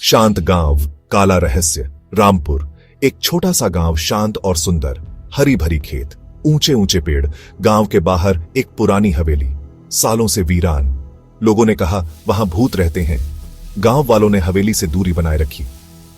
शांत गांव, काला रहस्य। रामपुर, एक छोटा सा गांव, शांत और सुंदर। हरी भरी खेत, ऊंचे ऊंचे पेड़। गांव के बाहर एक पुरानी हवेली, सालों से वीरान। लोगों ने कहा वहां भूत रहते हैं। गांव वालों ने हवेली से दूरी बनाए रखी।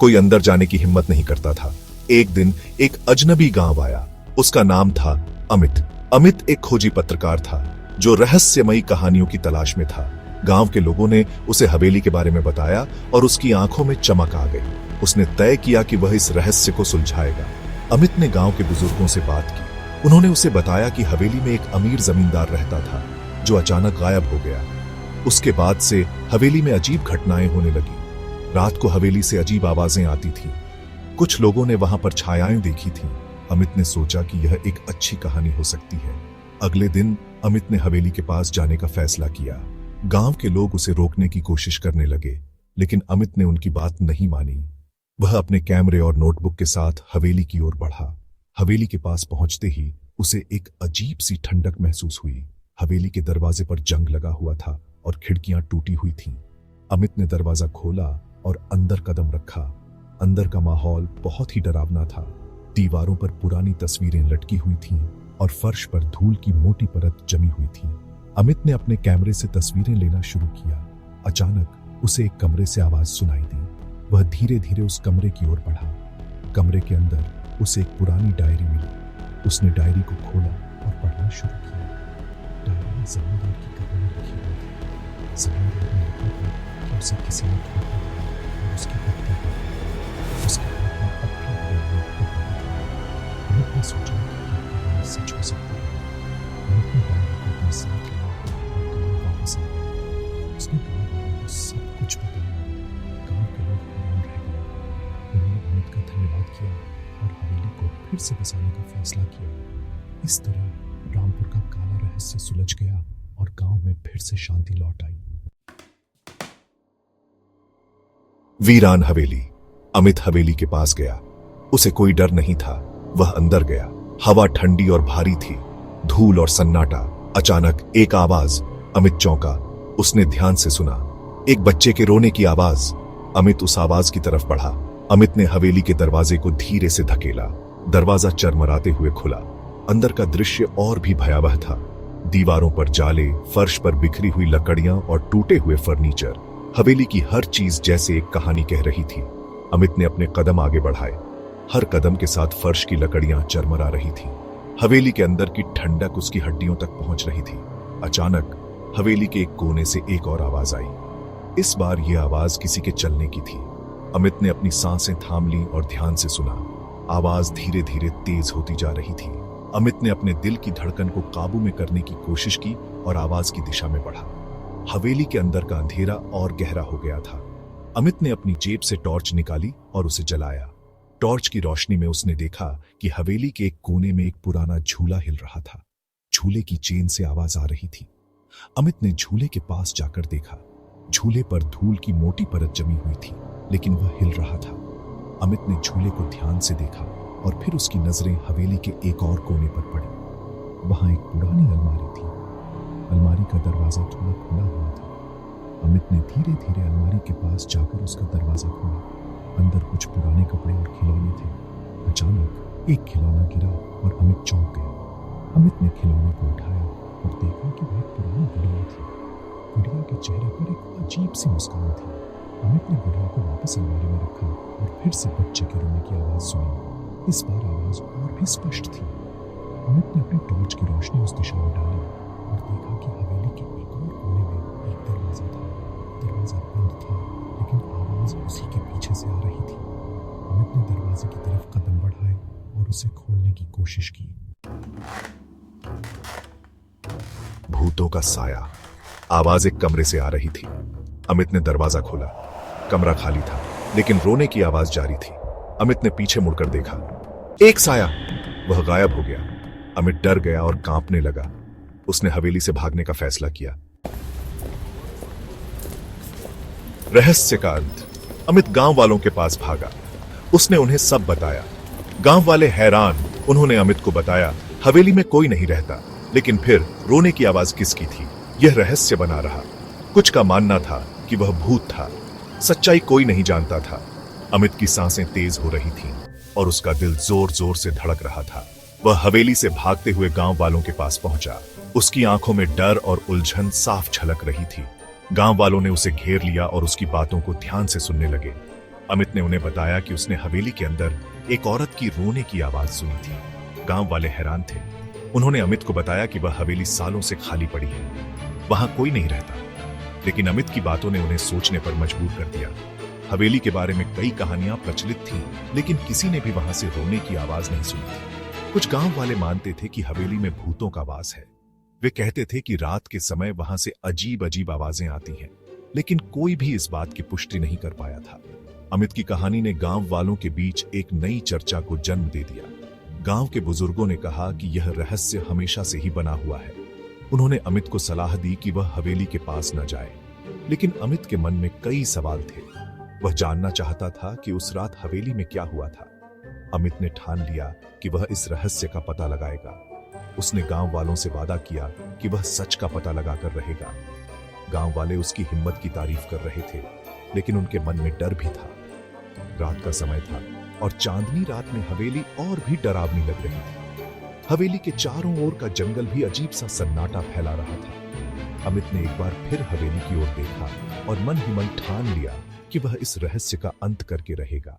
कोई अंदर जाने की हिम्मत नहीं करता था। एक दिन एक अजनबी गांव आया। उसका नाम था अमित। अमित एक खोजी पत्रकार था जो रहस्यमयी कहानियों की तलाश में था। गांव के लोगों ने उसे हवेली के बारे में बताया और उसकी आंखों में चमक आ गई। उसने तय किया कि वह इस रहस्य को सुलझाएगा। अमित ने गांव के बुजुर्गों से बात की। उन्होंने उसे बताया कि हवेली में एक अमीर जमींदार रहता था जो अचानक गायब हो गया। उसके बाद से हवेली में अजीब घटनाएं होने लगी। रात को हवेली से अजीब आवाजें आती थीं। कुछ लोगों ने वहां पर छायाएं देखी थीं। अमित ने सोचा कि यह एक अच्छी कहानी हो सकती है। अगले दिन अमित ने हवेली के पास जाने का फैसला किया। गांव के लोग उसे रोकने की कोशिश करने लगे, लेकिन अमित ने उनकी बात नहीं मानी। वह अपने कैमरे और नोटबुक के साथ हवेली की ओर बढ़ा। हवेली के पास पहुंचते ही उसे एक अजीब सी ठंडक महसूस हुई। हवेली के दरवाजे पर जंग लगा हुआ था और खिड़कियां टूटी हुई थीं। अमित ने दरवाजा खोला और अंदर कदम रखा। अंदर का माहौल बहुत ही डरावना था। दीवारों पर पुरानी तस्वीरें लटकी हुई थीं और फर्श पर धूल की मोटी परत जमी हुई थी। अमित ने अपने कैमरे से तस्वीरें लेना शुरू किया। अचानक उसे एक कमरे से आवाज सुनाई दी। वह धीरे धीरे उस कमरे की ओर बढ़ा। कमरे के अंदर उसे एक पुरानी डायरी मिली। उसने डायरी को खोला और पढ़ना शुरू किया। डायरी में जमींदार की कहानी लिखी हुई थी। जमींदार ने लिखा था कि उसे किसी ने ठोका और उसकी हत्या कर दी। उसके हाथ में अब भी अमित ने सोचा कि यह कहानी सच हो सकती है। अमित ने डायरी को अपने साथ लिया और गांव वापस आ गया। उसने गांव वालों को सब कुछ बताया। गांव के लोग हैरान रह गए। उन्होंने अमित का धन्यवाद किया और हवेली को फिर से बसाने का फैसला किया। इस तरह रामपुर का काला रहस्य सुलझ गया और गांव में फिर से शांति लौट आई। वीरान हवेली। अमित हवेली के पास गया। उसे कोई डर नहीं था। वह अंदर गया। हवा ठंडी और भारी थी, धूल और सन्नाटा। अचानक एक आवाज। अमित चौंका। उसने ध्यान से सुना। एक बच्चे के रोने की आवाज। अमित उस आवाज की तरफ बढ़ा। अमित ने हवेली के दरवाजे को धीरे से धकेला। दरवाजा चरमराते हुए खुला। अंदर का दृश्य और भी भयावह था। दीवारों पर जाले, फर्श पर बिखरी हुई लकड़ियां और टूटे हुए फर्नीचर। हवेली की हर चीज जैसे एक कहानी कह रही थी। अमित ने अपने कदम आगे बढ़ाए। हर कदम के साथ फर्श की लकड़ियां चरमरा रही थीं। हवेली के अंदर की ठंडक उसकी हड्डियों तक पहुंच रही थी। अचानक हवेली के एक कोने से एक और आवाज आई। इस बार यह आवाज किसी के चलने की थी। अमित ने अपनी सांसें थाम ली और ध्यान से सुना। आवाज धीरे धीरे तेज होती जा रही थी। अमित ने अपने दिल की धड़कन को काबू में करने की कोशिश की और आवाज की दिशा में बढ़ा। हवेली के अंदर का अंधेरा और गहरा हो गया था। अमित ने अपनी जेब से टॉर्च निकाली और उसे जलाया। टॉर्च की रोशनी में उसने देखा कि हवेली के एक कोने में एक पुराना झूला हिल रहा था। झूले की चेन से आवाज आ रही थी। अमित ने झूले के पास जाकर देखा। झूले पर धूल की मोटी परत जमी हुई थी, लेकिन वह हिल रहा था। अमित ने झूले को ध्यान से देखा और फिर उसकी नजरें हवेली के एक और कोने पर पड़ी। वहां एक पुरानी अलमारी थी। अलमारी का दरवाजा थोड़ा खुला हुआ था। अमित ने धीरे धीरे अलमारी के पास जाकर उसका दरवाजा खोला। अंदर कुछ पुराने कपड़े और खिलौने थे। अचानक एक खिलौना गिरा और अमित चौंक गया। अमित ने खिलौने को उठाया और देखा कि वह एक पुरानी गुड़िया थी। गुड़िया के चेहरे पर एक अजीब सी मुस्कान थी। अमित ने गुड़िया को वापस अलमारी में रखा और फिर से बच्चे के रोने की आवाज सुनी। इस बार आवाज और भी स्पष्ट थी। अमित ने अपनी टॉर्च की रोशनी उस दिशा में डाली और देखा कि हवेली के एक और कोने में एक दरवाजा था। दरवाजा बंद था, लेकिन आवाज उसी के पीछे से आ रही थी। अमित ने दरवाजे की तरफ कदम बढ़ाए और उसे खोलने की कोशिश की। भूतों का साया। आवाज एक कमरे से आ रही थी। अमित ने दरवाजा खोला। कमरा खाली था, लेकिन रोने की आवाज जारी थी। अमित ने पीछे मुड़कर देखा। एक साया। वह गायब हो गया। अमित डर गया और कांपने लगा। उसने हवेली से भागने का फैसला किया। रहस्य का अंत। अमित गांव वालों के पास भागा। उसने उन्हें सब बताया। गांव वाले हैरान। उन्होंने अमित को बताया हवेली में कोई नहीं रहता, लेकिन फिर रोने की आवाज किसकी थी, यह रहस्य बना रहा। कुछ का मानना था कि वह भूत था, सच्चाई कोई नहीं जानता था। अमित की सांसें तेज हो रही थीं और उसका दिल जोर जोर से धड़क रहा था। वह हवेली से भागते हुए गांव वालों के पास पहुंचा। उसकी आंखों में डर और उलझन साफ झलक रही थी। गांव वालों ने उसे घेर लिया और उसकी बातों को ध्यान से सुनने लगे। अमित ने उन्हें बताया कि उसने हवेली के अंदर एक औरत की रोने की आवाज सुनी थी। गांव वाले हैरान थे। उन्होंने अमित को बताया कि वह हवेली सालों से खाली पड़ी है, वहां कोई नहीं रहता। लेकिन अमित की बातों ने उन्हें सोचने पर मजबूर कर दिया। हवेली के बारे में कई कहानियां प्रचलित थीं, लेकिन किसी ने भी वहां से रोने की आवाज नहीं सुनी थी। कुछ गांव वाले मानते थे कि हवेली में भूतों का वास है। वे कहते थे कि रात के समय वहां से अजीब अजीब आवाजें आती हैं, लेकिन कोई भी इस बात की पुष्टि नहीं कर पाया था। अमित की कहानी ने गांव वालों के बीच एक नई चर्चा को जन्म दे दिया। गांव के बुजुर्गों ने कहा कि यह रहस्य हमेशा से ही बना हुआ है। उन्होंने अमित को सलाह दी कि वह हवेली के पास न जाए, लेकिन अमित के मन में कई सवाल थे। वह जानना चाहता था कि उस रात हवेली में क्या हुआ था। अमित ने ठान लिया कि वह इस रहस्य का पता लगाएगा। उसने गांव वालों से वादा किया कि वह सच का पता लगाकर रहेगा। गांव वाले उसकी हिम्मत की तारीफ कर रहे थे, लेकिन उनके मन में डर भी था। रात का समय था और चांदनी रात में हवेली और भी डरावनी लग रही थी। हवेली के चारों ओर का जंगल भी अजीब सा सन्नाटा फैला रहा था। अमित ने एक बार फिर हवेली की ओर देखा और मन ही मन ठान लिया कि वह इस रहस्य का अंत करके रहेगा।